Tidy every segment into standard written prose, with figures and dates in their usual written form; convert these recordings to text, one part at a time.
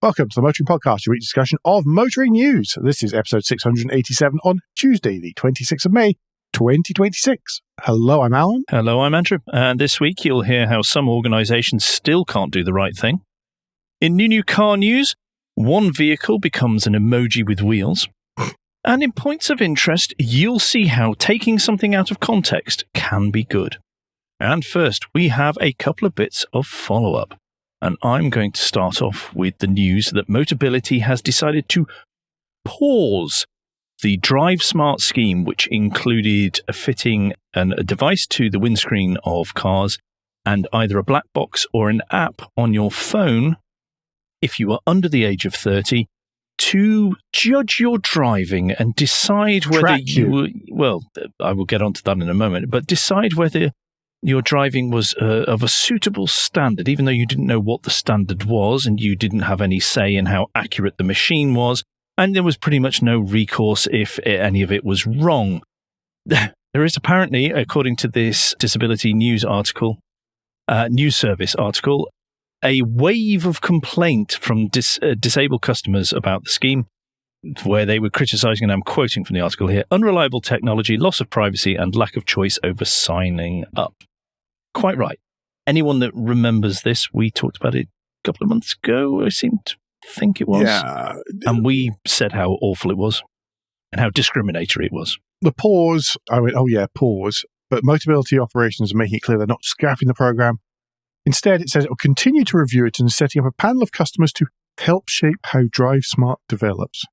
Welcome to the Motoring Podcast, your weekly discussion of motoring news. This is episode 687 on Tuesday, the 26th of May, 2026. Hello, I'm Alan. Hello, I'm Andrew. And this week you'll hear how some organisations still can't do the right thing. In new car news, one vehicle becomes an emoji with wheels. And in points of interest, you'll see how taking something out of context can be good. And first, we have a couple of bits of follow-up. And I'm going to start off with the news that MOTABILITY has decided to pause the Drive Smart scheme, which included fitting a device to the windscreen of cars and either a black box or an app on your phone, if you are under the age of 30, to judge your driving and decide whether well, I will get onto that in a moment, but decide whether your driving was of a suitable standard, even though you didn't know what the standard was and you didn't have any say in how accurate the machine was, and there was pretty much no recourse if any of it was wrong. There is apparently, according to this disability news article, news service article, a wave of complaint from disabled customers about the scheme, where they were criticising, and I'm quoting from the article here, unreliable technology, loss of privacy, and lack of choice over signing up. Quite right. Anyone that remembers this, we talked about it a couple of months ago, I seem to think it was. Yeah. And we said how awful it was and how discriminatory it was. The pause, I went, oh yeah, pause. But MOTABILITY operations are making it clear they're not scrapping the program. Instead, it says it will continue to review it and is setting up a panel of customers to help shape how Drive Smart develops.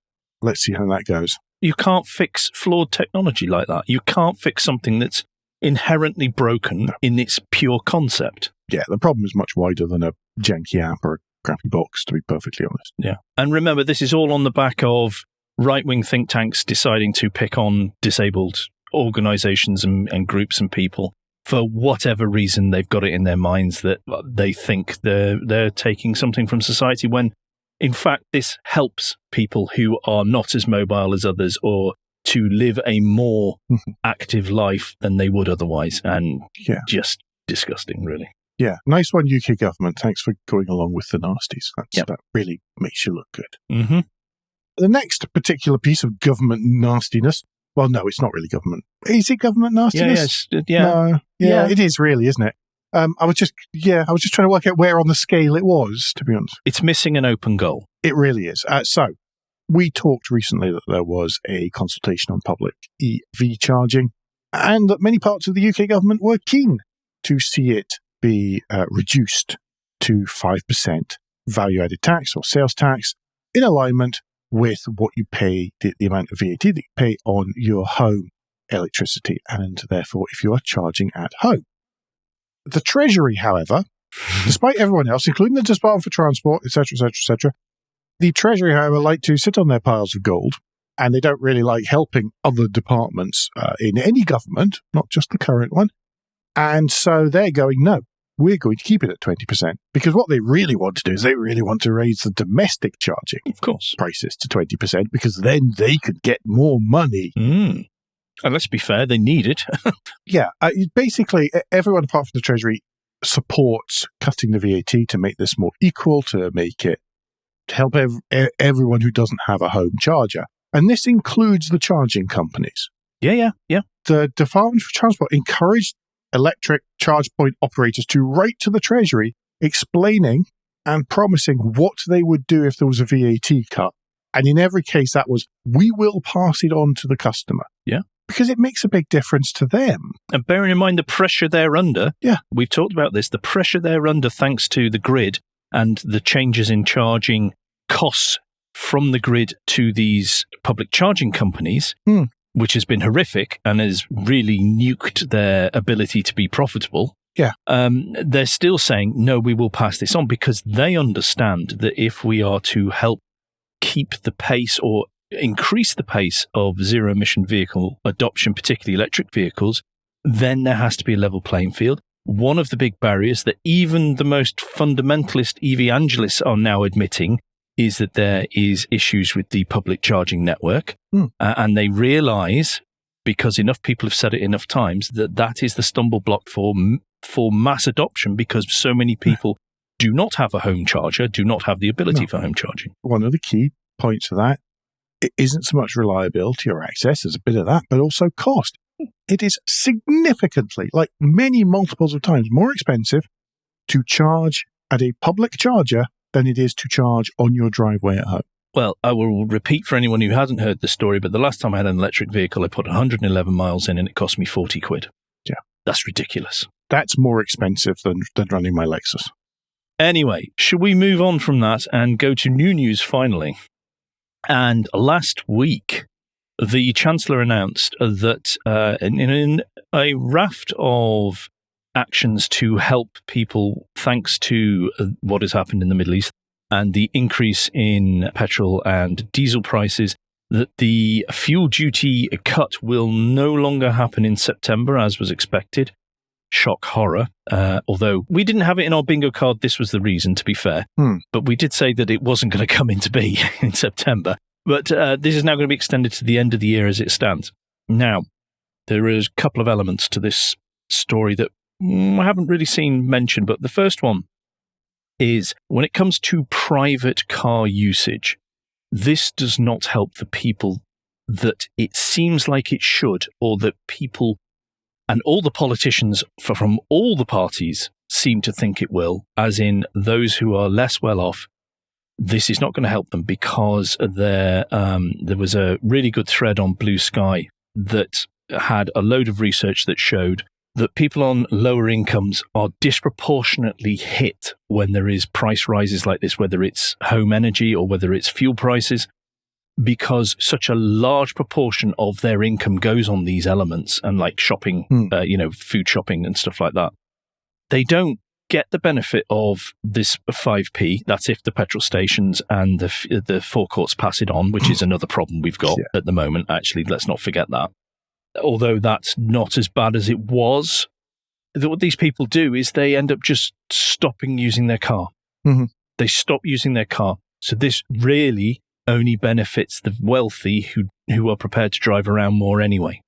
Let's see how that goes. You can't fix flawed technology like that. You can't fix something that's inherently broken in its pure concept. Yeah, the problem is much wider than a janky app or a crappy box, to be perfectly honest. Yeah. And remember, this is all on the back of right-wing think tanks deciding to pick on disabled organisations and groups and people for whatever reason. They've got it in their minds that they think they're taking something from society when, in fact, this helps people who are not as mobile as others or to live a more active life than they would otherwise. And just disgusting, really. Yeah. Nice one, UK government. Thanks for going along with the nasties. That really makes you look good. Mm-hmm. The next particular piece of government nastiness, well, no, it's not really government. Is it government nastiness? Yeah. It is really, isn't it? I was just trying to work out where on the scale it was, to be honest. It's missing an open goal. It really is. So, we talked recently that there was a consultation on public EV charging and that many parts of the UK government were keen to see it be reduced to 5% value-added tax or sales tax in alignment with what you pay, the amount of VAT that you pay on your home electricity and therefore if you are charging at home. The Treasury, however, despite everyone else, including the Department for Transport, etc., the Treasury, however, like to sit on their piles of gold, and they don't really like helping other departments in any government, not just the current one. And so they're going, no, we're going to keep it at 20%, because what they really want to do is they really want to raise the domestic charging prices to 20%, because then they could get more money. And let's be fair, they need it. Basically, everyone apart from the Treasury supports cutting the VAT to make this more equal, to make it to help everyone who doesn't have a home charger. And this includes the charging companies. Yeah. The Department for Transport encouraged electric charge point operators to write to the Treasury explaining and promising what they would do if there was a VAT cut. And in every case, that was, we will pass it on to the customer. Yeah. Because it makes a big difference to them. And bearing in mind the pressure they're under, we've talked about this, the pressure they're under thanks to the grid and the changes in charging costs from the grid to these public charging companies, which has been horrific and has really nuked their ability to be profitable. Yeah. They're still saying, no, we will pass this on, because they understand that if we are to help keep the pace or increase the pace of zero-emission vehicle adoption, particularly electric vehicles, then there has to be a level playing field. One of the big barriers that even the most fundamentalist evangelists are now admitting is that there is issues with the public charging network. And they realise, because enough people have said it enough times, that is the stumble block for mass adoption, because so many people do not have a home charger, do not have the ability for home charging. One of the key points for that, it isn't so much reliability or access, there's a bit of that, but also cost. It is significantly, like many multiples of times, more expensive to charge at a public charger than it is to charge on your driveway at home. Well, I will repeat for anyone who hasn't heard the story, but the last time I had an electric vehicle, I put 111 miles in and it cost me 40 quid. Yeah. That's ridiculous. That's more expensive than running my Lexus. Anyway, should we move on from that and go to new news finally? And last week, the Chancellor announced that in a raft of actions to help people thanks to what has happened in the Middle East and the increase in petrol and diesel prices, that the fuel duty cut will no longer happen in September as was expected. Shock horror. Although we didn't have it in our bingo card, this was the reason, to be fair. But we did say that it wasn't going to come into be in September. But this is now going to be extended to the end of the year as it stands. Now, there is a couple of elements to this story that I haven't really seen mentioned, but the first one is when it comes to private car usage, this does not help the people that it seems like it should, or that people and all the politicians from all the parties seem to think it will, as in those who are less well off. This is not going to help them because there was a really good thread on Blue Sky that had a load of research that showed that people on lower incomes are disproportionately hit when there is price rises like this, whether it's home energy or whether it's fuel prices, because such a large proportion of their income goes on these elements and like shopping, food shopping and stuff like that. They don't get the benefit of this 5p. That's if the petrol stations and the forecourts pass it on, which is another problem we've got at the moment. Actually, let's not forget that. Although that's not as bad as it was, what these people do is they end up just stopping using their car. Mm-hmm. They stop using their car. So this really only benefits the wealthy who are prepared to drive around more anyway.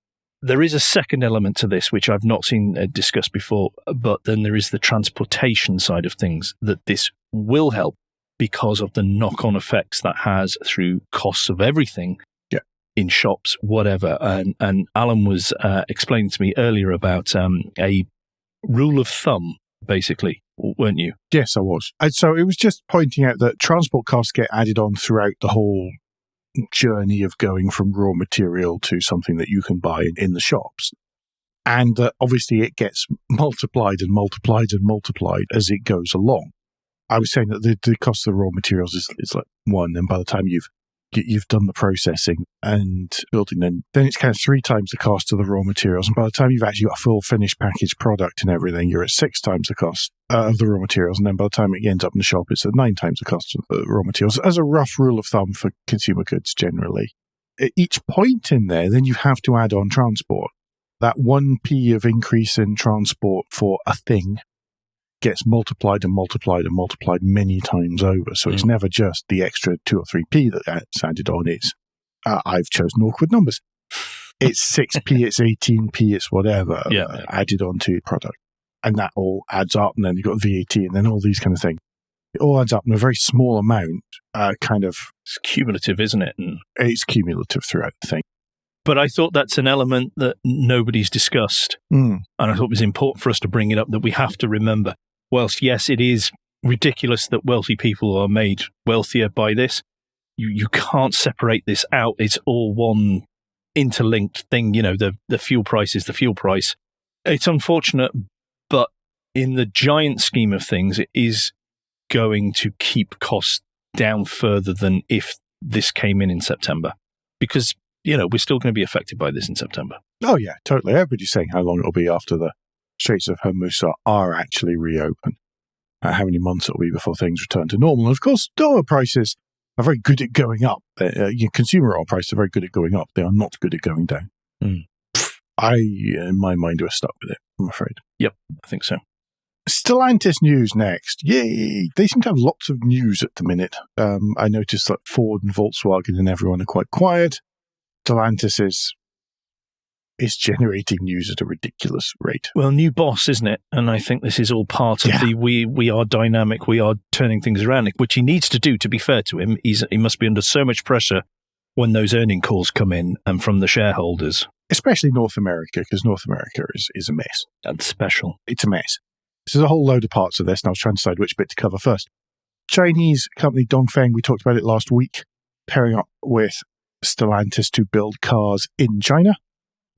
There is a second element to this, which I've not seen discussed before, but then there is the transportation side of things, that this will help because of the knock-on effects that has through costs of everything in shops, whatever. And Alan was explaining to me earlier about a rule of thumb, basically, weren't you? Yes, I was. And so it was just pointing out that transport costs get added on throughout the whole journey of going from raw material to something that you can buy in the shops. And obviously it gets multiplied and multiplied and multiplied as it goes along. I was saying that the cost of the raw materials is like one, and by the time you've done the processing and building them, then it's kind of 3 times the cost of the raw materials. And by the time you've actually got a full finished packaged product and everything, you're at 6 times the cost of the raw materials. And then by the time it ends up in the shop, it's at 9 times the cost of the raw materials, as a rough rule of thumb for consumer goods generally. At each point in there, then you have to add on transport. That 1p of increase in transport for a thing gets multiplied and multiplied and multiplied many times over. So it's never just the extra 2 or 3p that's added on. It's, I've chosen awkward numbers. It's 6p, it's 18p, it's whatever added onto the product. And that all adds up. And then you've got VAT and then all these kind of things. It all adds up in a very small amount, It's cumulative, isn't it? And it's cumulative throughout the thing. But I thought that's an element that nobody's discussed. And I thought it was important for us to bring it up, that we have to remember. Whilst, yes, it is ridiculous that wealthy people are made wealthier by this, you can't separate this out. It's all one interlinked thing. You know, the fuel price is the fuel price. It's unfortunate, but in the giant scheme of things, it is going to keep costs down further than if this came in September. Because, you know, we're still going to be affected by this in September. Oh, yeah, totally. Everybody's saying how long it'll be after the Straits of Hormuz are actually reopened, how many months it'll be before things return to normal. And of course, oil prices are very good at going up. Consumer oil prices are very good at going up. They are not good at going down. I, in my mind, was stuck with it, I'm afraid. Yep, I think so. Stellantis news next. Yay! They seem to have lots of news at the minute. I noticed that Ford and Volkswagen and everyone are quite quiet. Stellantis is is generating news at a ridiculous rate. Well, new boss, isn't it? And I think this is all part of the we are dynamic, we are turning things around, which he needs to do, to be fair to him. He must be under so much pressure when those earning calls come in and from the shareholders. Especially North America, because North America is a mess. That's special. It's a mess. There's a whole load of parts of this, and I was trying to decide which bit to cover first. Chinese company Dongfeng, we talked about it last week, pairing up with Stellantis to build cars in China.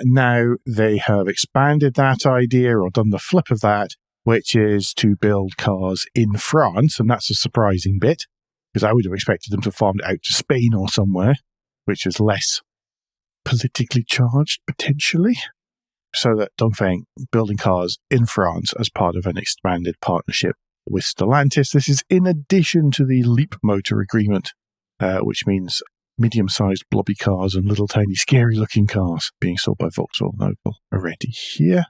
Now they have expanded that idea or done the flip of that, which is to build cars in France. And that's a surprising bit, because I would have expected them to farm it out to Spain or somewhere, which is less politically charged, potentially. So that Dongfeng building cars in France as part of an expanded partnership with Stellantis. This is in addition to the Leap Motor agreement, which means medium-sized blobby cars and little tiny scary-looking cars being sold by Vauxhall and Opel already here.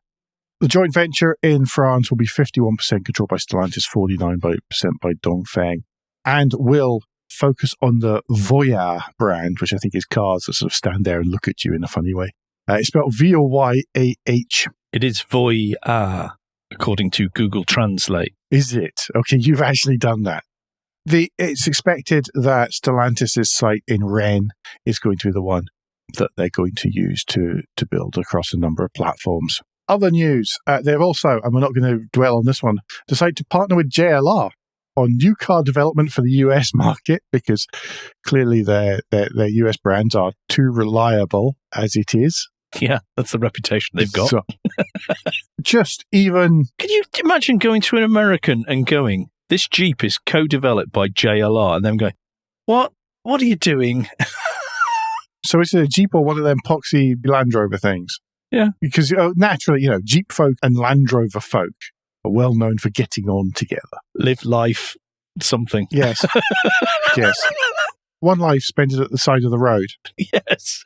The joint venture in France will be 51% controlled by Stellantis, 49% by Dongfeng, and will focus on the Voyah brand, which I think is cars that sort of stand there and look at you in a funny way. It's spelled Voyah. It is Voyah, according to Google Translate. Is it? Okay, you've actually done that. It's expected that Stellantis' site in Rennes is going to be the one that they're going to use to build across a number of platforms. Other news, they've also, and we're not going to dwell on this one, decided to partner with JLR on new car development for the US market, because clearly their US brands are too reliable as it is. Yeah, that's the reputation they've got. So, just even... Can you imagine going to an American and going, this Jeep is co-developed by JLR, and them going, what are you doing? So is it a Jeep or one of them poxy Land Rover things? Yeah. Because naturally, Jeep folk and Land Rover folk are well known for getting on together. Live life, something. Yes. Yes. One life, spend it at the side of the road. Yes.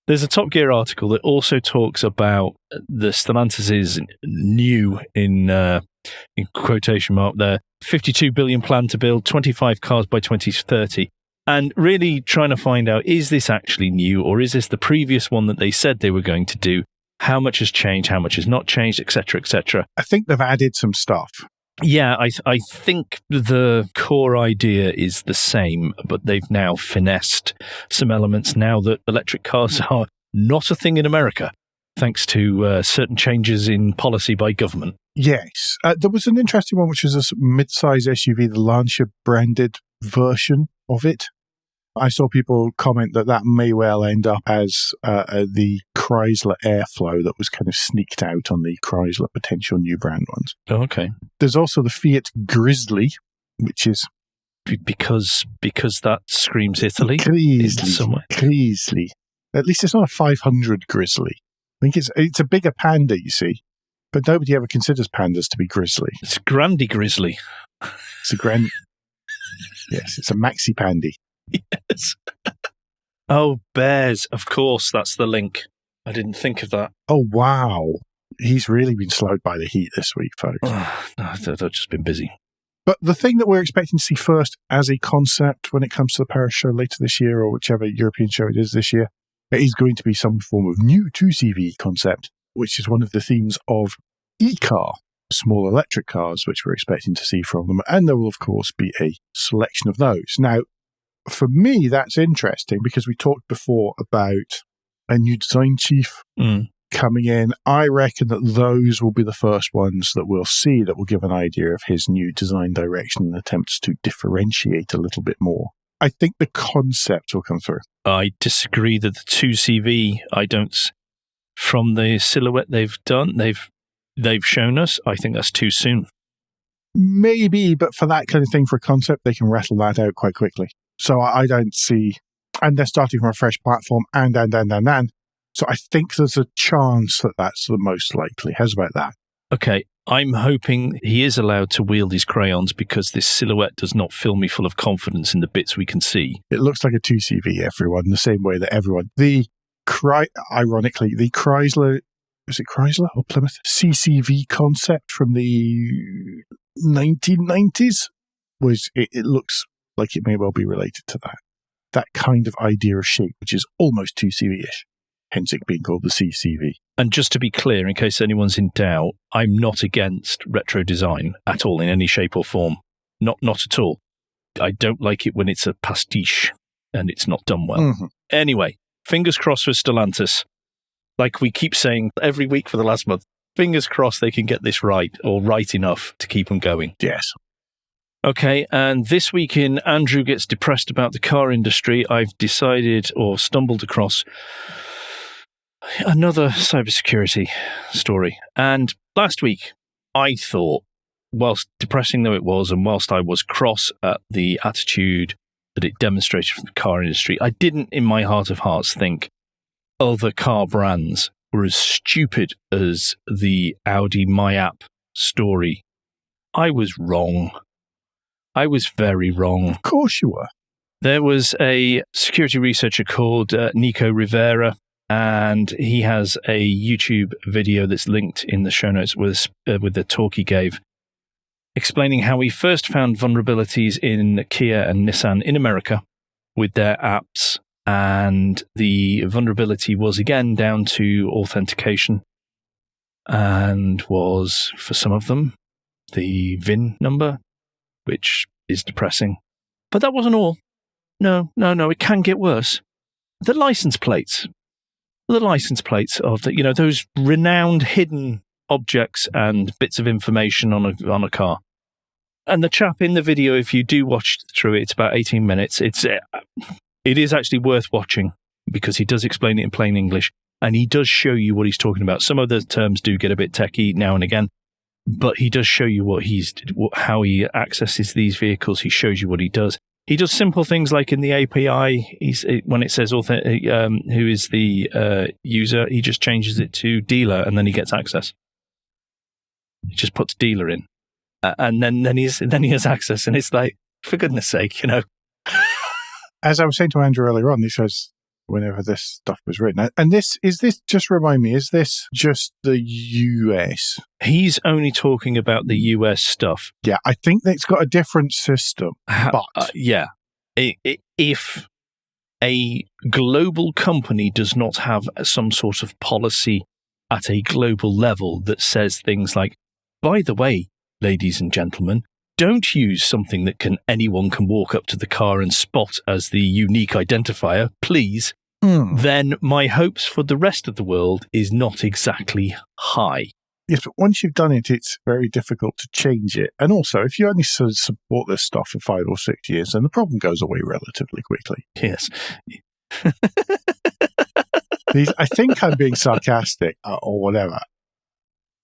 There's a Top Gear article that also talks about the Stellantis' new, in quotation mark there, 52 billion plan to build 25 cars by 2030. And really trying to find out, is this actually new, or is this the previous one that they said they were going to do? How much has changed, how much has not changed, etc., etc. I think they've added some stuff. Yeah, I think the core idea is the same, but they've now finessed some elements now that electric cars are not a thing in America, thanks to certain changes in policy by government. Yes. There was an interesting one, which was a mid-size SUV, the Lancia branded version of it. I saw people comment that may well end up as the Chrysler Airflow that was kind of sneaked out on the Chrysler potential new brand ones. Oh, okay. There's also the Fiat Grizzly, which is... Because that screams Italy. Grizzly. At least it's not a 500 Grizzly. I think it's a bigger Panda, you see. But nobody ever considers Pandas to be grizzly. It's Grandy Grizzly. It's a grand... Yes, it's a Maxy Pandy. Yes. Oh, bears. Of course, that's the link. I didn't think of that. Oh, wow. He's really been slowed by the heat this week, folks. No, I've just been busy. But the thing that we're expecting to see first as a concept when it comes to the Paris show later this year, or whichever European show it is this year, it is going to be some form of new 2CV concept, which is one of the themes of e-car, small electric cars, which we're expecting to see from them. And there will, of course, be a selection of those. Now, for me, that's interesting because we talked before about a new design chief coming in. I reckon that those will be the first ones that we'll see that will give an idea of his new design direction and attempts to differentiate a little bit more. I think the concept will come through. I disagree that the 2CV, from the silhouette they've done, they've shown us, I think that's too soon. Maybe, but for that kind of thing, for a concept, they can rattle that out quite quickly. So I don't see, and they're starting from a fresh platform, and. So I think there's a chance that that's the most likely. How's about that? Okay, I'm hoping he is allowed to wield his crayons because this silhouette does not fill me full of confidence in the bits we can see. It looks like a 2CV, everyone, the same way that everyone. Ironically, the Chrysler, is it Chrysler or Plymouth? CCV concept from the 1990s it looks like it may well be related to that kind of idea of shape, which is almost 2CV-ish. hence it being called the CCV. And just to be clear, in case anyone's in doubt, I'm not against retro design at all in any shape or form. Not at all. I don't like it when it's a pastiche and it's not done well. Mm-hmm. Anyway, fingers crossed for Stellantis. Like we keep saying every week for the last month, fingers crossed they can get this right, or right enough to keep them going. Yes. Okay, and this week in Andrew Gets Depressed About the Car Industry, I've decided or stumbled across another cybersecurity story. And last week, I thought, whilst depressing though it was, and whilst I was cross at the attitude that it demonstrated from the car industry, I didn't, in my heart of hearts, think other car brands were as stupid as the Audi My App story. I was wrong. I was very wrong. Of course you were. There was a security researcher called Nico Rivera, and he has a YouTube video that's linked in the show notes with the talk he gave, explaining how he first found vulnerabilities in Kia and Nissan in America with their apps. And the vulnerability was again down to authentication and was, for some of them, the VIN number, which is depressing. But that wasn't all. No, it can get worse. The license plates of the, those renowned hidden objects and bits of information on a car. And the chap in the video, if you do watch through it, it's about 18 minutes. It is actually worth watching because he does explain it in plain English and he does show you what he's talking about. Some of the terms do get a bit techie now and again, but he does show you how he accesses these vehicles. He shows you what he does. He does simple things like in the API, when it says who is the user, he just changes it to dealer and then he gets access. He just puts dealer in. And then he has access, and it's like, for goodness sake, As I was saying to Andrew earlier on, this was whenever this stuff was written. And just remind me, is this just the US? He's only talking about the US stuff. Yeah, I think that it's got a different system. But yeah, if a global company does not have some sort of policy at a global level that says things like, by the way, ladies and gentlemen, don't use something that anyone can walk up to the car and spot as the unique identifier, please, then my hopes for the rest of the world is not exactly high. Yes, but once you've done it, it's very difficult to change it. And also, if you only sort of support this stuff for 5 or 6 years, then the problem goes away relatively quickly. Yes. I think I'm being sarcastic or whatever.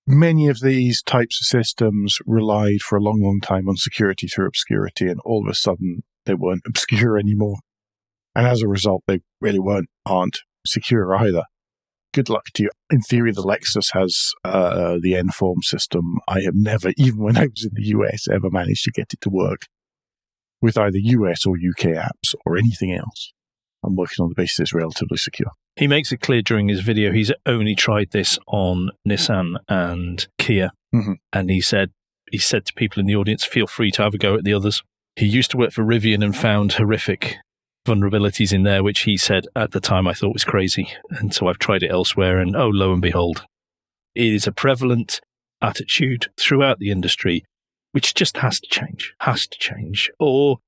Many of these types of systems relied for a long, long time on security through obscurity, and all of a sudden they weren't obscure anymore. And as a result, they really aren't secure either. Good luck to you. In theory, the Lexus has the N-form system. I have never, even when I was in the US, ever managed to get it to work with either US or UK apps or anything else. I'm working on the basis it's relatively secure. He makes it clear during his video he's only tried this on Nissan and Kia. Mm-hmm. And he said to people in the audience, feel free to have a go at the others. He used to work for Rivian and found horrific vulnerabilities in there, which he said at the time I thought was crazy. And so I've tried it elsewhere, and oh, lo and behold, it is a prevalent attitude throughout the industry, which just has to change. Or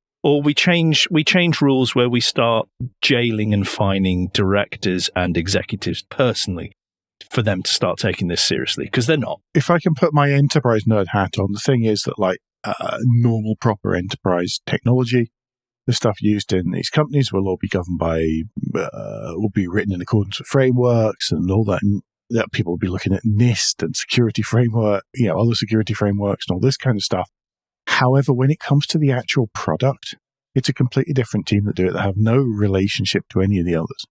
we change rules where we start jailing and fining directors and executives personally for them to start taking this seriously, because they're not. If I can put my enterprise nerd hat on, the thing is that normal, proper enterprise technology, the stuff used in these companies will all be governed by, will be written in accordance with frameworks and all that. And that people will be looking at NIST and security framework, other security frameworks and all this kind of stuff. However, when it comes to the actual product, it's a completely different team that do it, that have no relationship to any of the others.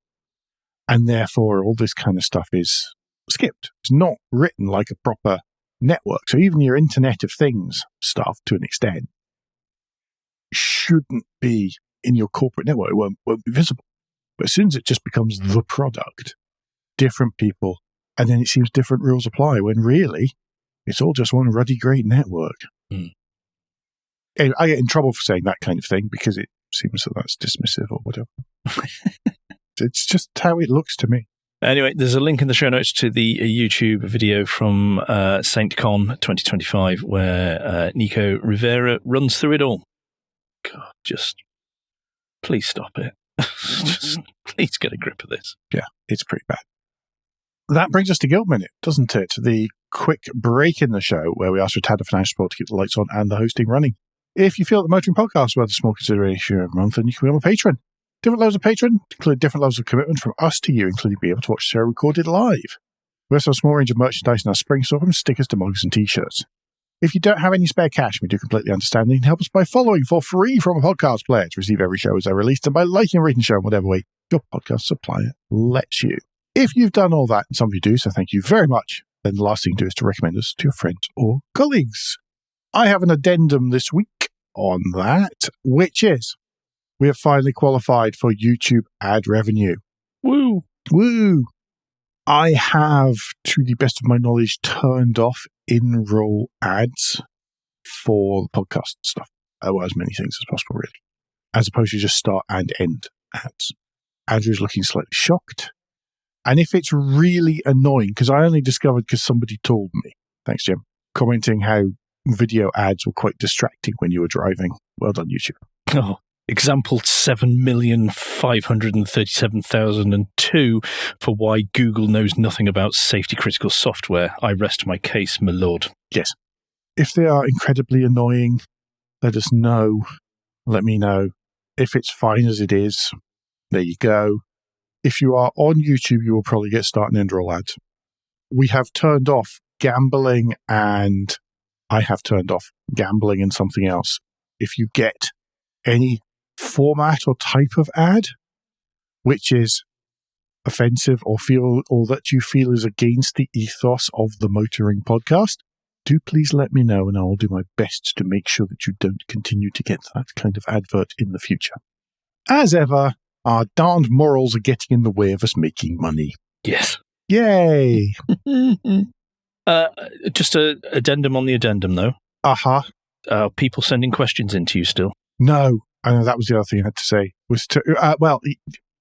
And therefore, all this kind of stuff is skipped. It's not written like a proper network. So even your Internet of Things stuff, to an extent, shouldn't be in your corporate network. It won't be visible. But as soon as it just becomes the product, different people, and then it seems different rules apply, when really, it's all just one ruddy great network. Anyway, I get in trouble for saying that kind of thing because it seems that that's dismissive or whatever. It's just how it looks to me. Anyway, there's a link in the show notes to the YouTube video from SaintCon 2025 where Nico Rivera runs through it all. God, just please stop it. Just please get a grip of this. Yeah, it's pretty bad. That brings us to Guild Minute, doesn't it? The quick break in the show where we ask for a tad of financial support to keep the lights on and the hosting running. If you feel that the Motoring Podcast is worth a small consideration every month, then you can become a patron. Different levels of patron include different levels of commitment from us to you, including being able to watch the show recorded live. We also have a small range of merchandise in our spring store, from stickers to mugs and t-shirts. If you don't have any spare cash, we do completely understand. You can help us by following for free from a podcast player to receive every show as they're released, and by liking and reading the show in whatever way your podcast supplier lets you. If you've done all that, and some of you do, so thank you very much, then the last thing to do is to recommend us to your friends or colleagues. I have an addendum this week on that, which is we have finally qualified for YouTube ad revenue. Woo! Woo! I have, to the best of my knowledge, turned off in-roll ads for the podcast stuff. Well, as many things as possible, really. As opposed to just start and end ads. Andrew's looking slightly shocked. And if it's really annoying, because I only discovered because somebody told me, thanks, Jim, commenting how video ads were quite distracting when you were driving. Well done, YouTube. Oh, example 7,537,002 for why Google knows nothing about safety-critical software. I rest my case, my lord. Yes. If they are incredibly annoying, let us know. Let me know. If it's fine as it is, there you go. If you are on YouTube, you will probably get start and end roll ads. We have turned off gambling, and I have turned off gambling and something else. If you get any format or type of ad which is offensive or that you feel is against the ethos of the Motoring Podcast, do please let me know, and I will do my best to make sure that you don't continue to get that kind of advert in the future. As ever, our darned morals are getting in the way of us making money. Yes. Yay! Just an addendum on the addendum, though. Uh-huh. People sending questions into you still? No. I know that was the other thing I had to say.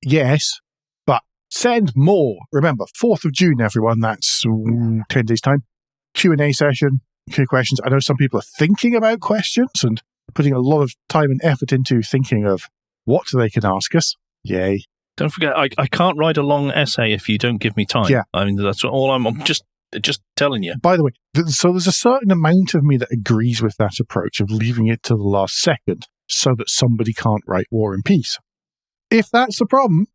Yes, but send more. Remember, 4th of June, everyone. That's 10 days' time. Q&A session. Questions. I know some people are thinking about questions and putting a lot of time and effort into thinking of what they can ask us. Yay. Don't forget, I can't write a long essay if you don't give me time. Yeah. I mean, that's all I'm just telling you. By the way, so there's a certain amount of me that agrees with that approach of leaving it to the last second so that somebody can't write War and Peace. If that's the problem,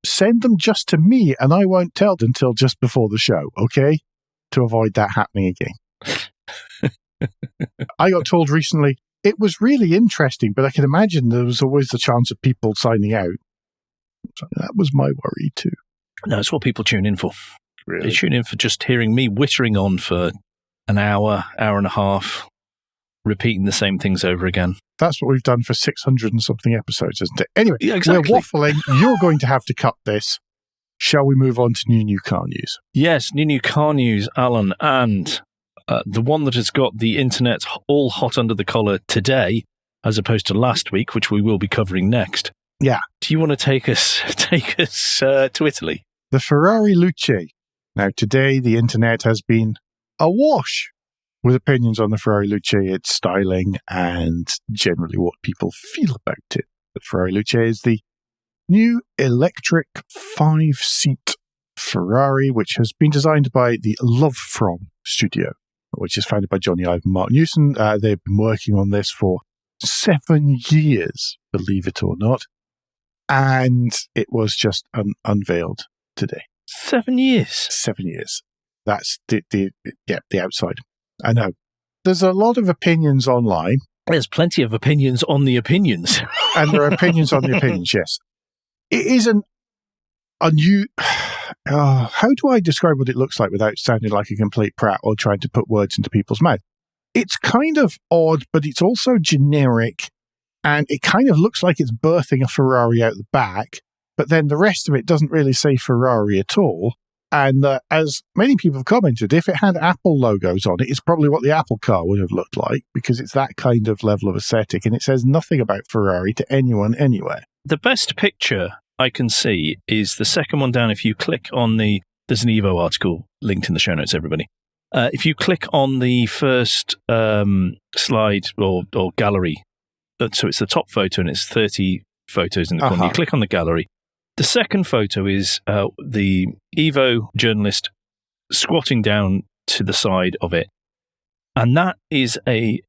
send them just to me and I won't tell them until just before the show, okay? To avoid that happening again. I got told recently, it was really interesting, but I can imagine there was always the chance of people signing out. So that was my worry too. No, it's what people tune in for. Really? They tune in for just hearing me whittering on for an hour and a half, repeating the same things over again. That's what we've done for 600 and something episodes, isn't it? Anyway, yeah, exactly. We're waffling. You're going to have to cut this. Shall we move on to new car news? Yes, new car news, Alan, and the one that has got the internet all hot under the collar today, as opposed to last week, which we will be covering next. Yeah. Do you want to take us to Italy? The Ferrari Luce. Now, today, the internet has been awash with opinions on the Ferrari Luce, its styling, and generally what people feel about it. The Ferrari Luce is the new electric 5-seat Ferrari, which has been designed by the Love From studio, which is founded by Johnny Ive and Mark Newson. They've been working on this for 7 years, believe it or not. And it was just unveiled today. 7 years? 7 years. That's the outside. I know. There's a lot of opinions online. There's plenty of opinions on the opinions. And there are opinions on the opinions, yes. It is how do I describe what it looks like without sounding like a complete prat or trying to put words into people's mouth? It's kind of odd, but it's also generic, and it kind of looks like it's birthing a Ferrari out the back, but then the rest of it doesn't really say Ferrari at all. And as many people have commented, if it had Apple logos on it, it's probably what the Apple car would have looked like, because it's that kind of level of aesthetic, and it says nothing about Ferrari to anyone anywhere. The best picture I can see is the second one down. If you click on there's an Evo article linked in the show notes, everybody. If you click on the first slide or gallery, so it's the top photo and it's 30 photos in the corner. You click on the gallery. The second photo is the Evo journalist squatting down to the side of it. And that is a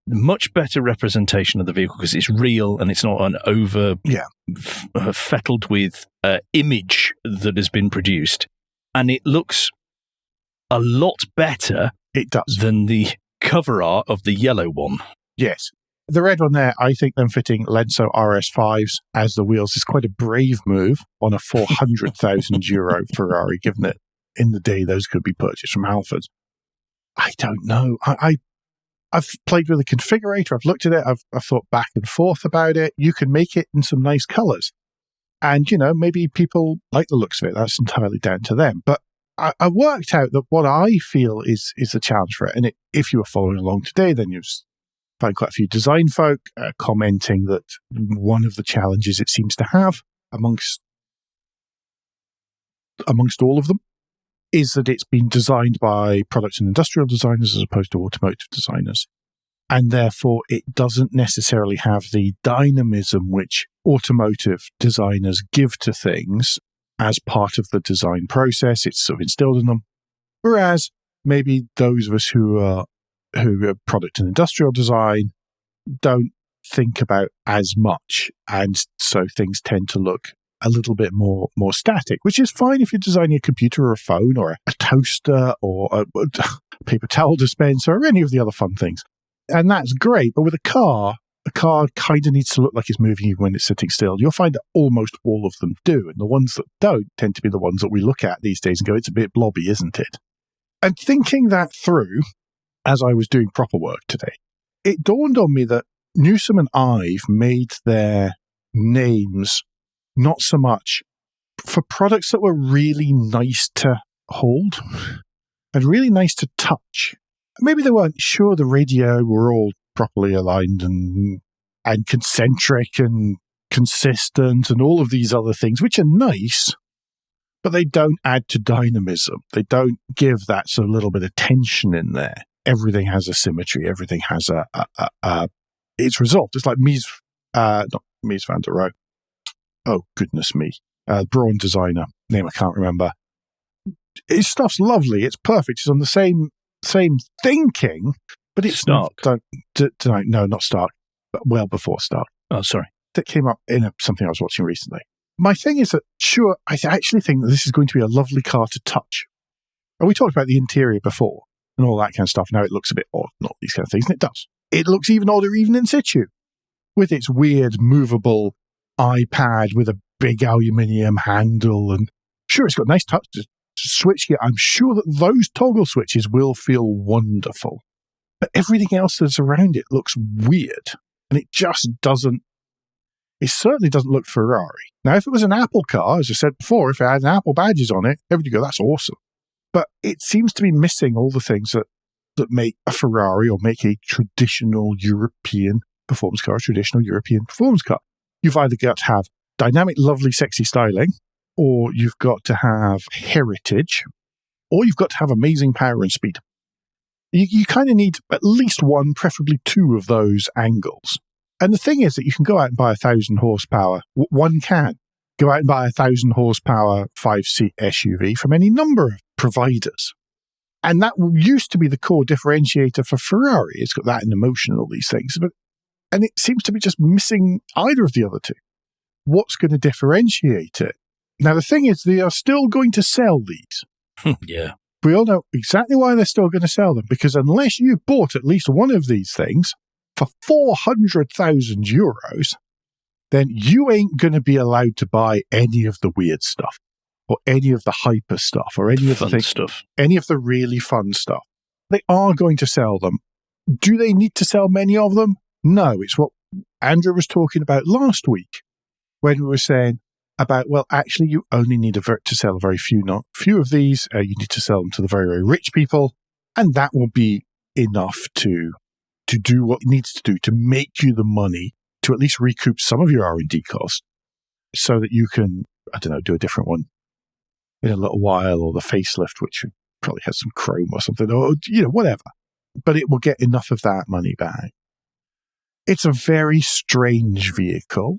much better representation of the vehicle because it's real and it's not an fettled with image that has been produced. And it looks a lot better than the cover art of the yellow one. Yes. The red one there, I think them fitting Lenzo RS5s as the wheels is quite a brave move on a 400,000 euro Ferrari, given that in the day those could be purchased from Halfords. I don't know. I've played with the configurator. I've looked at it. I've thought back and forth about it. You can make it in some nice colours. And, maybe people like the looks of it. That's entirely down to them. But I worked out that what I feel is the challenge for it. And if you were following along today, then you've find quite a few design folk commenting that one of the challenges it seems to have amongst all of them is that it's been designed by product and industrial designers as opposed to automotive designers. And therefore, it doesn't necessarily have the dynamism which automotive designers give to things as part of the design process. It's sort of instilled in them. Whereas maybe those of us who are product and industrial design don't think about as much, and so things tend to look a little bit more static, which is fine if you're designing a computer or a phone or a toaster or a paper towel dispenser or any of the other fun things. And that's great, but with a car kind of needs to look like it's moving even when it's sitting still. You'll find that almost all of them do, and the ones that don't tend to be the ones that we look at these days and go, it's a bit blobby, isn't it? And thinking that through, as I was doing proper work today, it dawned on me that Newsom and Ive made their names not so much for products that were really nice to hold and really nice to touch. Maybe they weren't sure the radio were all properly aligned and concentric and consistent and all of these other things, which are nice, but they don't add to dynamism. They don't give that sort of little bit of tension in there. Everything has a symmetry. Everything has its result. It's like not Mies van der Rohe. Oh, goodness me. Braun designer. Name I can't remember. His stuff's lovely. It's perfect. It's on the same thinking, but it's Stark. No, not Stark, but well before Stark. Oh, sorry. That came up in something I was watching recently. My thing is that, sure, I actually think that this is going to be a lovely car to touch. And we talked about the interior before and all that kind of stuff, and how it looks a bit odd and all these kind of things, and it does. It looks even odder even in situ, with its weird movable iPad with a big aluminium handle, and sure, it's got nice touch to switch here. I'm sure that those toggle switches will feel wonderful. But everything else that's around it looks weird, and it just doesn't. It certainly doesn't look Ferrari. Now, if it was an Apple car, as I said before, if it had Apple badges on it, everybody would go, that's awesome. But it seems to be missing all the things that make a Ferrari or make a traditional European performance car, You've either got to have dynamic, lovely, sexy styling, or you've got to have heritage, or you've got to have amazing power and speed. You kind of need at least one, preferably two of those angles. And the thing is that you can go out and buy 1,000 horsepower. One can go out and buy 1,000 horsepower 5-seat SUV from any number of providers. And that used to be the core differentiator for Ferrari. It's got that in emotion and all these things. And it seems to be just missing either of the other two. What's going to differentiate it? Now, the thing is, they are still going to sell these. Yeah. We all know exactly why they're still going to sell them, because unless you bought at least one of these things for 400,000 euros, then you ain't going to be allowed to buy any of the weird stuff or any of the hyper stuff or any of the stuff, any of the really fun stuff. They are going to sell them. Do they need to sell many of them? No, it's what Andrew was talking about last week when we were saying about, well, actually, you only need to sell a very few of these. You need to sell them to the very, very rich people, and that will be enough to do what it needs to do to make you the money to at least recoup some of your R&D costs. so that you can, I don't know, do a different one in a little while, or the facelift, which probably has some chrome or something, or, whatever. But it will get enough of that money back. It's a very strange vehicle.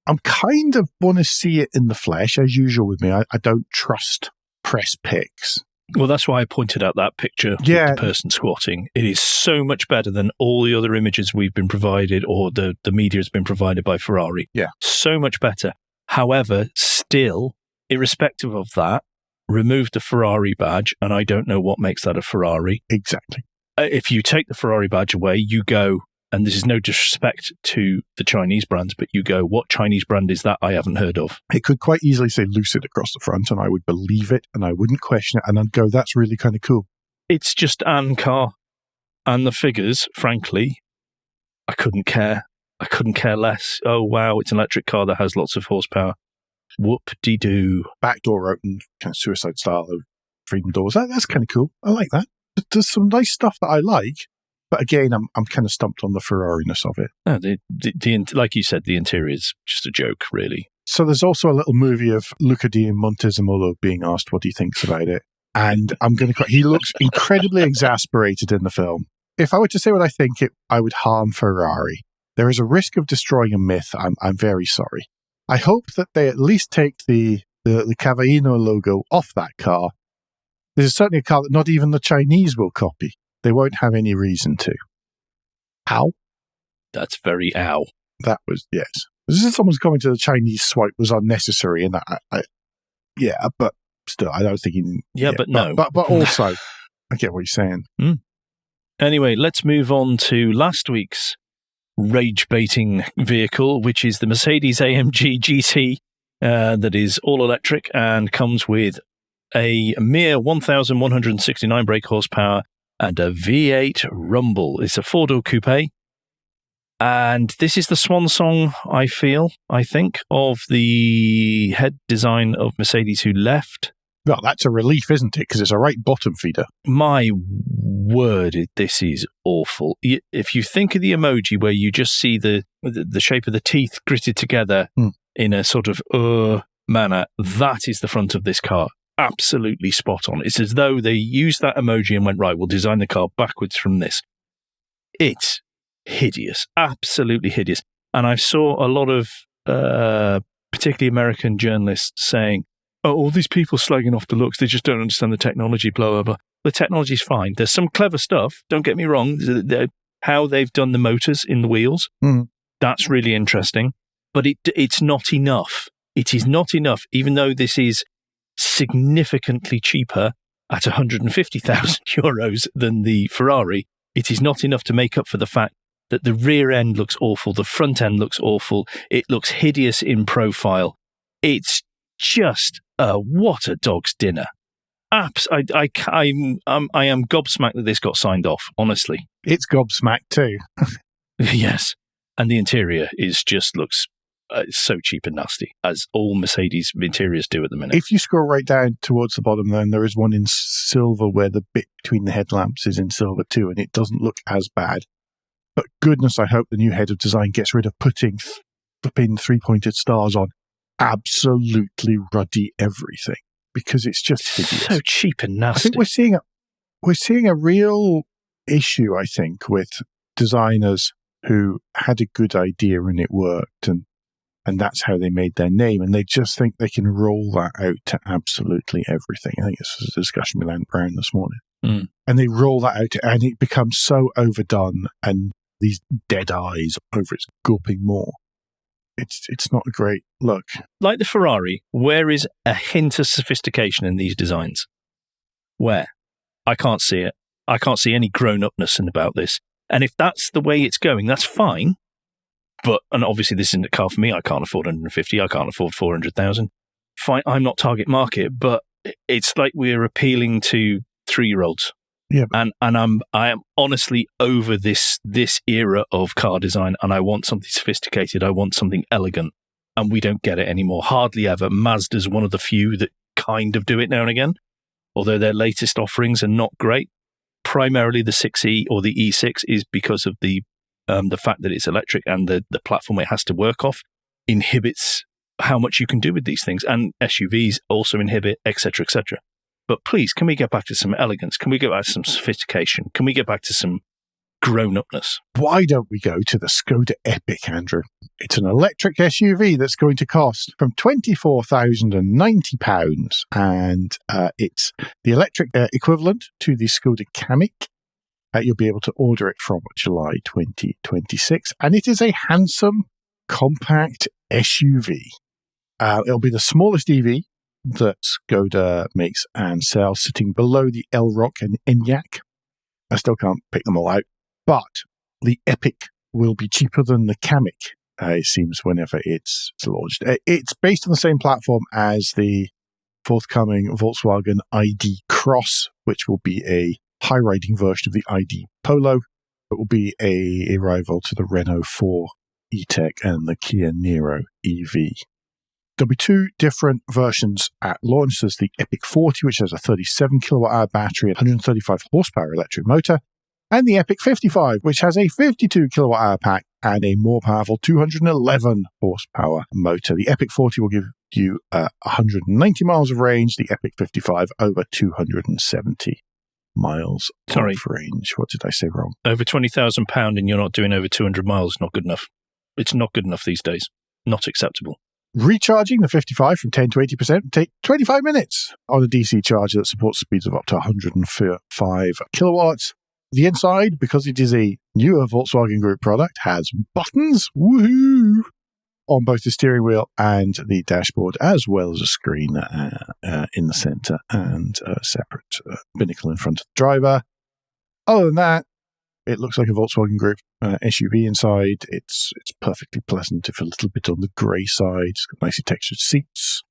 I'm kind of want to see it in the flesh, as usual with me. I don't trust press pics. Well, that's why I pointed out that picture with the person squatting. It is so much better than all the other images we've been provided, or the media has been provided by Ferrari. Yeah. So much better. However, still, irrespective of that, remove the Ferrari badge, and I don't know what makes that a Ferrari. Exactly. If you take the Ferrari badge away, you go, and this is no disrespect to the Chinese brands, but you go, what Chinese brand is that I haven't heard of? It could quite easily say Lucid across the front, and I would believe it, and I wouldn't question it, and I'd go, that's really kind of cool. It's just an car. And the figures, frankly, I couldn't care. I couldn't care less. Oh, wow, it's an electric car that has lots of horsepower. Whoop-de-doo. Back door open, kind of suicide style of freedom doors. That's kind of cool. I like that. There's some nice stuff that I like. But again, I'm kind of stumped on the Ferrari-ness of it. No, like you said, the interior is just a joke, really. So there's also a little movie of Luca di Montezemolo being asked what he thinks about it. And he looks incredibly exasperated in the film. If I were to say what I think, I would harm Ferrari. There is a risk of destroying a myth. I'm very sorry. I hope that they at least take the Cavallino logo off that car. This is certainly a car that not even the Chinese will copy. They won't have any reason to. Ow. That's very ow. That was, yes. This is someone's comment to the Chinese swipe was unnecessary, and but still, I don't think he... Yeah, but no. But also, I get what you're saying. Mm. Anyway, let's move on to last week's rage-baiting vehicle, which is the Mercedes-AMG GT that is all-electric and comes with a mere 1,169 brake horsepower and a V8 Rumble. It's a four-door coupe. And this is the swan song, I think, of the head design of Mercedes who left. Well, that's a relief, isn't it? Because it's a right bottom feeder. My word, this is awful. If you think of the emoji where you just see the shape of the teeth gritted together in a sort of manner, that is the front of this car. Absolutely spot on. It's as though they used that emoji and went, right, we'll design the car backwards from this. It's hideous, absolutely hideous. And I saw a lot of particularly American journalists saying, oh, all these people slagging off the looks, they just don't understand the technology, blah, blah, blah. The technology's fine. There's some clever stuff, don't get me wrong. How they've done the motors in the wheels, that's really interesting. But it's not enough. It is not enough, even though this is significantly cheaper at 150,000 euros than the Ferrari. It is not enough to make up for the fact that the rear end looks awful, the front end looks awful, it looks hideous in profile. It's just what a dog's dinner. I am gobsmacked that this got signed off, honestly. It's gobsmacked too. Yes. And the interior looks so cheap and nasty, as all Mercedes interiors do at the minute. If you scroll right down towards the bottom, then there is one in silver where the bit between the headlamps is in silver too, and it doesn't look as bad. But goodness, I hope the new head of design gets rid of putting flipping three-pointed stars on absolutely ruddy everything, because it's just hideous. So cheap and nasty. I think we're seeing a real issue, I think, with designers who had a good idea and it worked, and that's how they made their name, and they just think they can roll that out to absolutely everything. I think this was a discussion with Ant Brown this morning. And they roll that out, and it becomes so overdone, and these dead eyes over its gulping maw. It's not a great look. Like the Ferrari, where is a hint of sophistication in these designs? Where? I can't see it. I can't see any grown-upness about this. And if that's the way it's going, that's fine. And obviously this isn't a car for me. I can't afford 150. I can't afford 400,000. Fine, I'm not target market, but it's like we're appealing to 3-year-olds. Yeah. And I am honestly over this era of car design, and I want something sophisticated. I want something elegant, and we don't get it anymore. Hardly ever. Mazda's one of the few that kind of do it now and again, although their latest offerings are not great. Primarily the 6E or the E6 is because of the fact that it's electric, and the platform it has to work off inhibits how much you can do with these things. And SUVs also inhibit, etc., etc. But please, can we get back to some elegance? Can we get back to some sophistication? Can we get back to some grown-upness? Why don't we go to the Skoda Epiq, Andrew? It's an electric SUV that's going to cost from £24,090, and it's the electric equivalent to the Skoda Kamiq. You'll be able to order it from July 2026, and it is a handsome, compact SUV. It'll be the smallest EV that Skoda makes and sells, sitting below the Elroq and Enyaq. I still can't pick them all out, but the Epiq will be cheaper than the Kamiq, it seems, whenever it's launched. It's based on the same platform as the forthcoming Volkswagen ID Cross, which will be a high-riding version of the ID Polo. It will be a rival to the Renault 4 E-Tech and the Kia Niro EV. There'll be two different versions at launch. There's the Epiq 40, which has a 37 kilowatt-hour battery and 135 horsepower electric motor, and the Epiq 55, which has a 52 kilowatt-hour pack and a more powerful 211 horsepower motor. The Epiq 40 will give you 190 miles of range, the Epiq 55 over 270 miles of range. What did I say wrong? Over £20,000 and you're not doing over 200 miles, not good enough. It's not good enough these days. Not acceptable. Recharging the 55 from 10 to 80% will take 25 minutes on a DC charger that supports speeds of up to 105 kilowatts. The inside, because it is a newer Volkswagen Group product, has buttons, woohoo, on both the steering wheel and the dashboard, as well as a screen in the center and a separate binnacle in front of the driver. Other than that, it looks like a Volkswagen Group SUV inside. It's perfectly pleasant, if a little bit on the grey side. It's got nicely textured seats.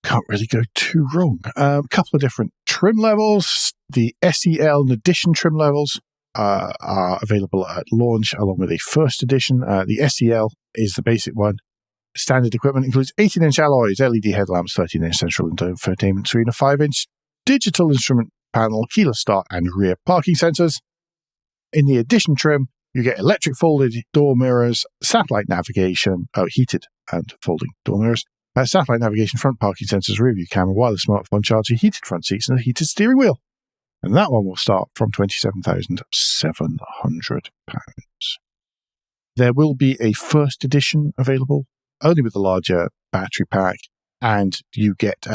Can't really go too wrong. A couple of different trim levels. The SEL and Edition trim levels are available at launch, along with a first edition. The SEL is the basic one. Standard equipment includes 18-inch alloys, LED headlamps, 13-inch central infotainment screen, a 5-inch digital instrument panel, keyless start, and rear parking sensors. In the Edition trim, you get electric folded door mirrors, satellite navigation, heated and folding door mirrors, satellite navigation, front parking sensors, rear view camera, wireless smartphone charger, heated front seats, and a heated steering wheel. And that one will start from £27,700. There will be a first edition available, only with a larger battery pack, and you get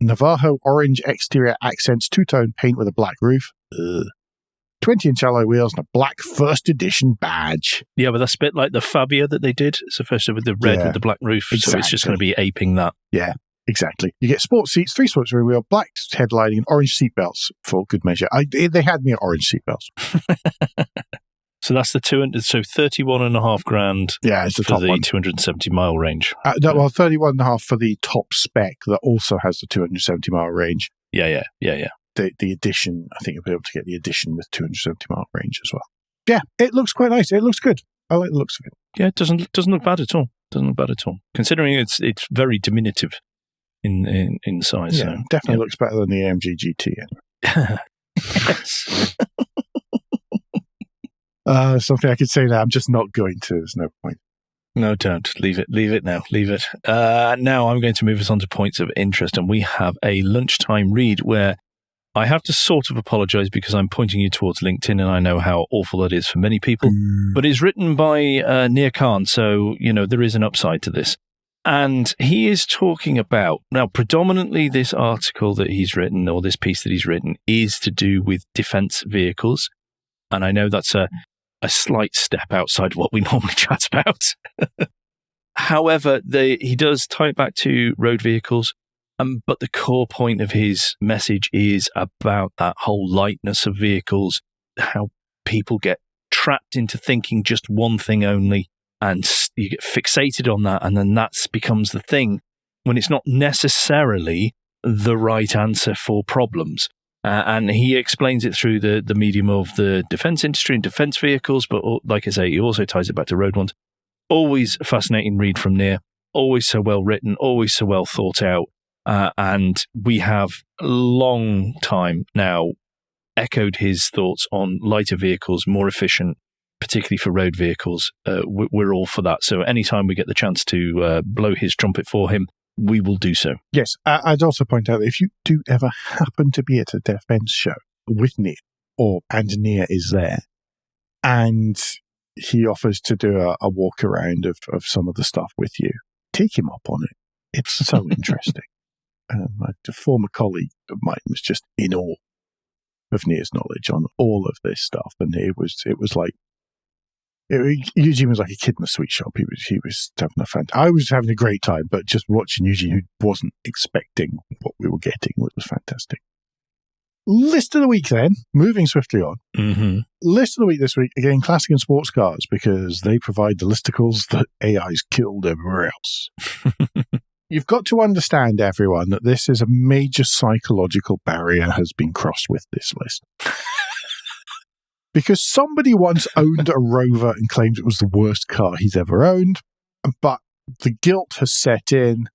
Navajo orange exterior accents, two-tone paint with a black roof, 20-inch alloy wheels, and a black first edition badge. Yeah, but that's a bit like the Fabia that they did. It's the first with the red with the black roof, exactly. So it's just going to be aping that. Yeah, exactly. You get sports seats, 3-spoke steering wheel, black headlighting, and orange seatbelts for good measure. They had me at orange seatbelts. So that's the 31.5 grand. Yeah, it's the top one. 270 mile range. Well, 31.5 for the top spec that also has the 270 mile range. Yeah. The edition, I think you'll be able to get the edition with 270 mile range as well. Yeah, it looks quite nice. It looks good. I like the looks of it. Yeah, it doesn't look bad at all. Considering it's very diminutive in size. Yeah, so, definitely looks better than the AMG GT. Yes. Something I could say now. I'm just not going to. There's no point. No, don't. Leave it now. Leave it. Now I'm going to move us on to points of interest, and we have a lunchtime read where I have to sort of apologize because I'm pointing you towards LinkedIn, and I know how awful that is for many people. But it's written by Nir Khan, so, there is an upside to this. And he is talking about, now, predominantly this article that he's written, or this piece that he's written, is to do with defense vehicles. And I know that's a slight step outside what we normally chat about. However, he does tie it back to road vehicles. But the core point of his message is about that whole lightness of vehicles, how people get trapped into thinking just one thing only, and you get fixated on that, and then that becomes the thing, when it's not necessarily the right answer for problems. And he explains it through the medium of the defense industry and defense vehicles, but like I say, he also ties it back to road ones. Always a fascinating read from Nir, always so well written, always so well thought out. And we have a long time now echoed his thoughts on lighter vehicles, more efficient, particularly for road vehicles, we're all for that. So anytime we get the chance to blow his trumpet for him, we will do so. Yes, I'd also point out that if you do ever happen to be at a defense show with Neil, and Nia is there, and he offers to do a walk around of some of the stuff with you, take him up on it. It's so interesting. A former colleague of mine was just in awe of Nia's knowledge on all of this stuff, and it was like Eugene was like a kid in a sweet shop. He was having I was having a great time, but just watching Eugene, who wasn't expecting what we were getting, was fantastic. List of the week then, moving swiftly on. Mm-hmm. List of the week this week, again, classic and sports cars, because they provide the listicles that AI's killed everywhere else. You've got to understand, everyone, that this is a major psychological barrier has been crossed with this list. Because somebody once owned a Rover and claimed it was the worst car he's ever owned, but the guilt has set in,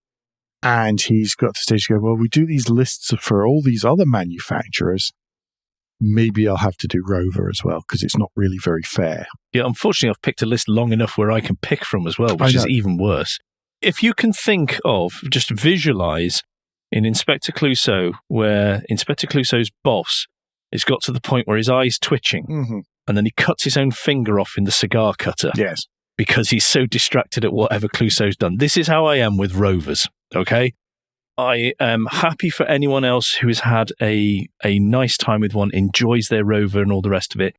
and he's got to stage to go, well, we do these lists for all these other manufacturers. Maybe I'll have to do Rover as well, because it's not really very fair. Yeah, unfortunately, I've picked a list long enough where I can pick from as well, which is even worse. If you can think of, just visualize in Inspector Clouseau, where Inspector Clouseau's boss has got to the point where his eye's twitching, mm-hmm. and then he cuts his own finger off in the cigar cutter. Yes. Because he's so distracted at whatever Clouseau's done. This is how I am with Rovers, okay? I am happy for anyone else who has had a nice time with one, enjoys their Rover and all the rest of it,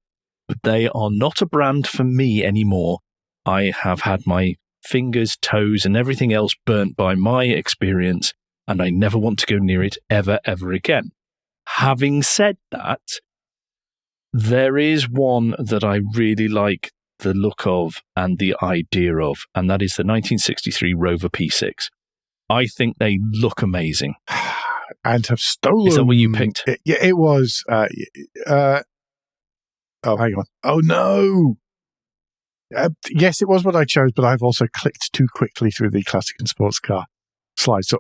but they are not a brand for me anymore. I have had my fingers, toes, and everything else burnt by my experience, and I never want to go near it ever again. Having said that, there is one that I really like the look of and the idea of, and that is the 1963 Rover P6. I think they look amazing. And have stolen... Is that what you picked? It was... oh, hang on. Oh, no! Yes, it was what I chose, but I've also clicked too quickly through the classic and sports car slides. So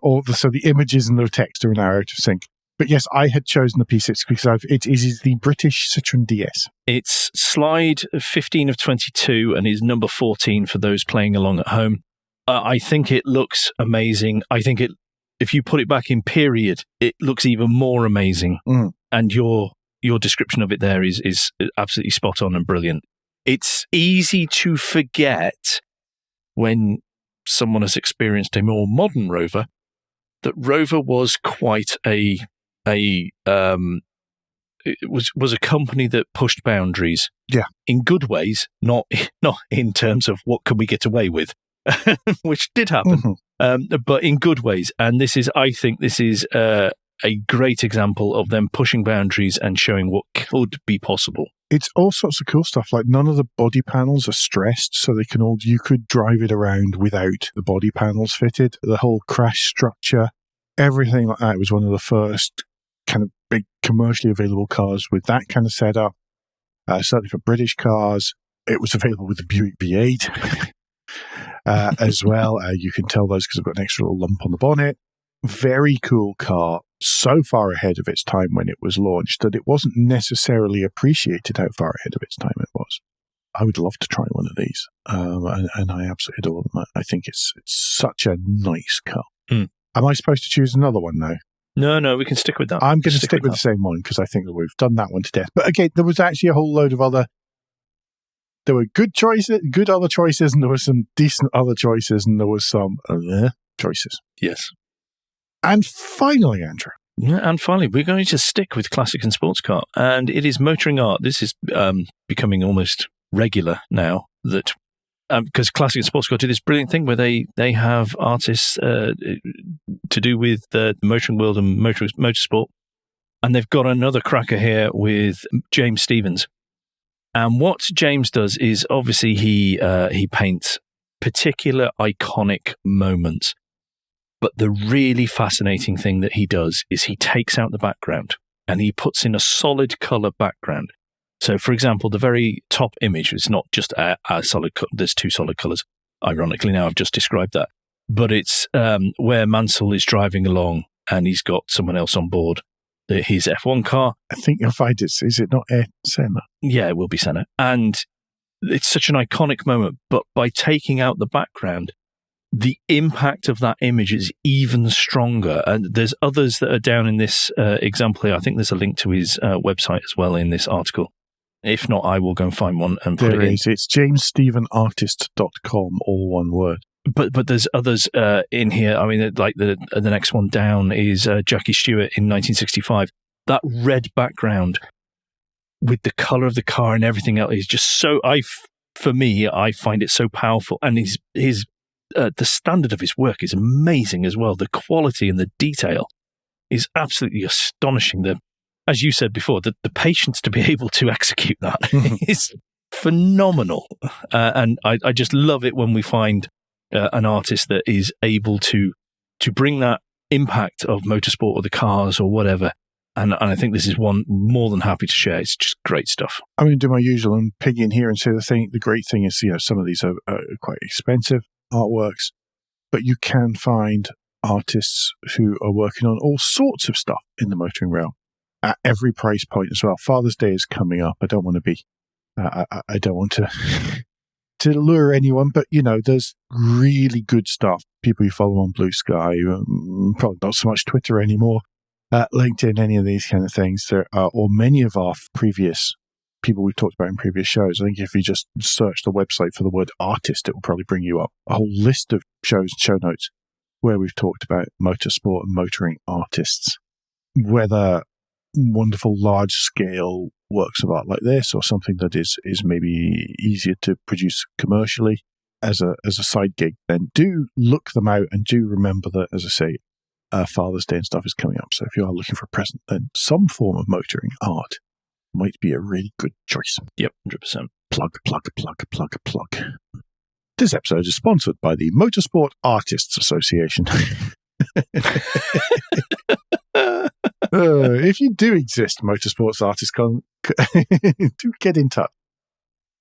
the images and the text are now out of sync. But yes, I had chosen the P6 because it is the British Citroën DS. It's slide 15 of 22 and is number 14 for those playing along at home. I think it looks amazing. I think if you put it back in period, it looks even more amazing. Mm. And your description of it there is absolutely spot on and brilliant. It's easy to forget when someone has experienced a more modern Rover that Rover was quite it was a company that pushed boundaries. Yeah. In good ways, not in terms of what can we get away with, which did happen, mm-hmm. But in good ways. And I think this is a great example of them pushing boundaries and showing what could be possible. It's all sorts of cool stuff. Like none of the body panels are stressed, so you could drive it around without the body panels fitted. The whole crash structure, everything like that was one of the first kind of big commercially available cars with that kind of setup. Certainly for British cars, it was available with the Buick V8 as well. You can tell those because I've got an extra little lump on the bonnet. Very cool car. So far ahead of its time when it was launched that it wasn't necessarily appreciated how far ahead of its time it was. I would love to try one of these, and I absolutely adore them. I think it's such a nice car. Mm. Am I supposed to choose another one now? No, we can stick with that. I'm going to stick with the same one because I think that we've done that one to death. But again, there was actually a whole load of other... There were good other choices, and there were some decent other choices, and there was some other choices. Yes. And finally, Andrew. Yeah, and finally, we're going to stick with classic and sports car, and it is motoring art. This is becoming almost regular now that because classic and sports car do this brilliant thing where they have artists to do with the motoring world and motorsport, and they've got another cracker here with James Stevens. And what James does is obviously he paints particular iconic moments. But the really fascinating thing that he does is he takes out the background and he puts in a solid color background. So, for example, the very top image is not just a solid color. There's two solid colors. Ironically, now I've just described that. But it's where Mansell is driving along and he's got someone else on board, his F1 car. I think you'll find is it not Senna? Yeah, it will be Senna. And it's such an iconic moment, but by taking out the background, the impact of that image is even stronger. And there's others that are down in this example here. I think there's a link to his website as well in this article. If not, I will go and find one and put it in. It's jamesstephenartist.com, all one word. But there's others in here. I mean, like the next one down is Jackie Stewart in 1965. That red background with the color of the car and everything else is just so. For me, I find it so powerful, and his the standard of his work is amazing as well. The quality and the detail is absolutely astonishing. As you said before, the patience to be able to execute that is phenomenal. And I just love it when we find an artist that is able to bring that impact of motorsport or the cars or whatever. And I think this is one more than happy to share. It's just great stuff. I'm going to do my usual and pig in here and say the great thing is, some of these are quite expensive artworks, but you can find artists who are working on all sorts of stuff in the motoring realm at every price point as well. Father's Day is coming up. I don't want to be, I don't want to to lure anyone, but there's really good stuff. People you follow on Blue Sky, probably not so much Twitter anymore, LinkedIn, any of these kind of things. There are, or many of our previous people we've talked about in previous shows. I think if you just search the website for the word artist, it will probably bring you up a whole list of shows and show notes where we've talked about motorsport and motoring artists, whether wonderful large scale works of art like this or something that is maybe easier to produce commercially as a side gig. Then do look them out, and do remember that, as I say, Father's Day and stuff is coming up. So if you are looking for a present, then some form of motoring art might be a really good choice. Yep, 100%. Plug. This episode is sponsored by the Motorsport Artists Association. If you do exist, Motorsports Artists do get in touch.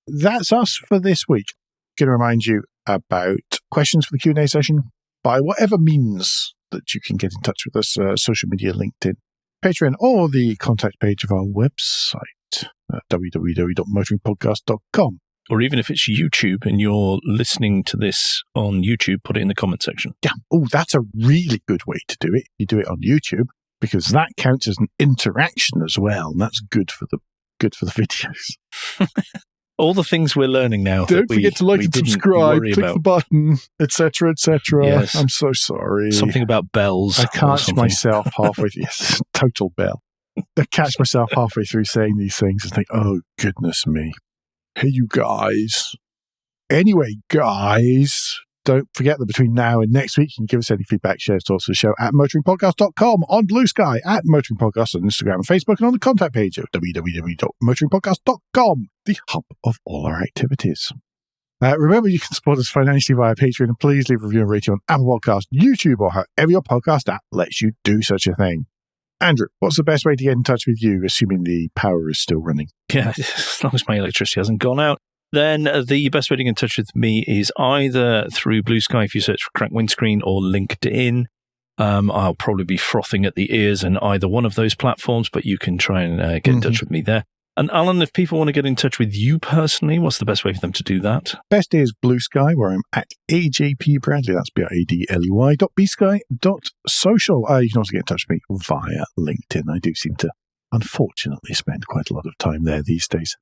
That's us for this week. Going to remind you about questions for the Q&A session by whatever means that you can get in touch with us, social media, LinkedIn, Patreon, or the contact page of our website, www.motoringpodcast.com. Or even if it's YouTube and you're listening to this on YouTube, put it in the comment section. Yeah. Oh, that's a really good way to do it. You do it on YouTube, because that counts as an interaction as well, and that's good for the videos. All the things we're learning now. Don't forget to like and subscribe, click the button, etc., etc. Yes. I'm so sorry. Something about bells. I catch myself halfway through. Yes, total bell. I catch myself halfway through saying these things and think, oh, goodness me. Hey, you guys. Anyway, guys, don't forget that between now and next week, you can give us any feedback, share, thoughts of the show at motoringpodcast.com, on Blue Sky, at Motoring Podcast on Instagram and Facebook, and on the contact page of www.motoringpodcast.com, the hub of all our activities. Remember, you can support us financially via Patreon, and please leave a review and rating on Apple Podcasts, YouTube, or however your podcast app lets you do such a thing. Andrew, what's the best way to get in touch with you, assuming the power is still running? Yeah, as long as my electricity hasn't gone out. Then the best way to get in touch with me is either through Blue Sky if you search for Crack Windscreen, or LinkedIn. I'll probably be frothing at the ears in either one of those platforms, but you can try and get in touch with me there. And Alan, if people want to get in touch with you personally, what's the best way for them to do that? Best is Blue Sky, where I'm at AJP Bradley. That's BRADLEY.bsky.social. You can also get in touch with me via LinkedIn. I do seem to, unfortunately, spend quite a lot of time there these days.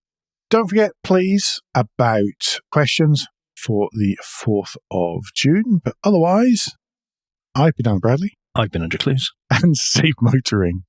Don't forget, please, about questions for the 4th of June. But otherwise, I've been Alan Bradley. I've been Andrew Clues. And safe motoring.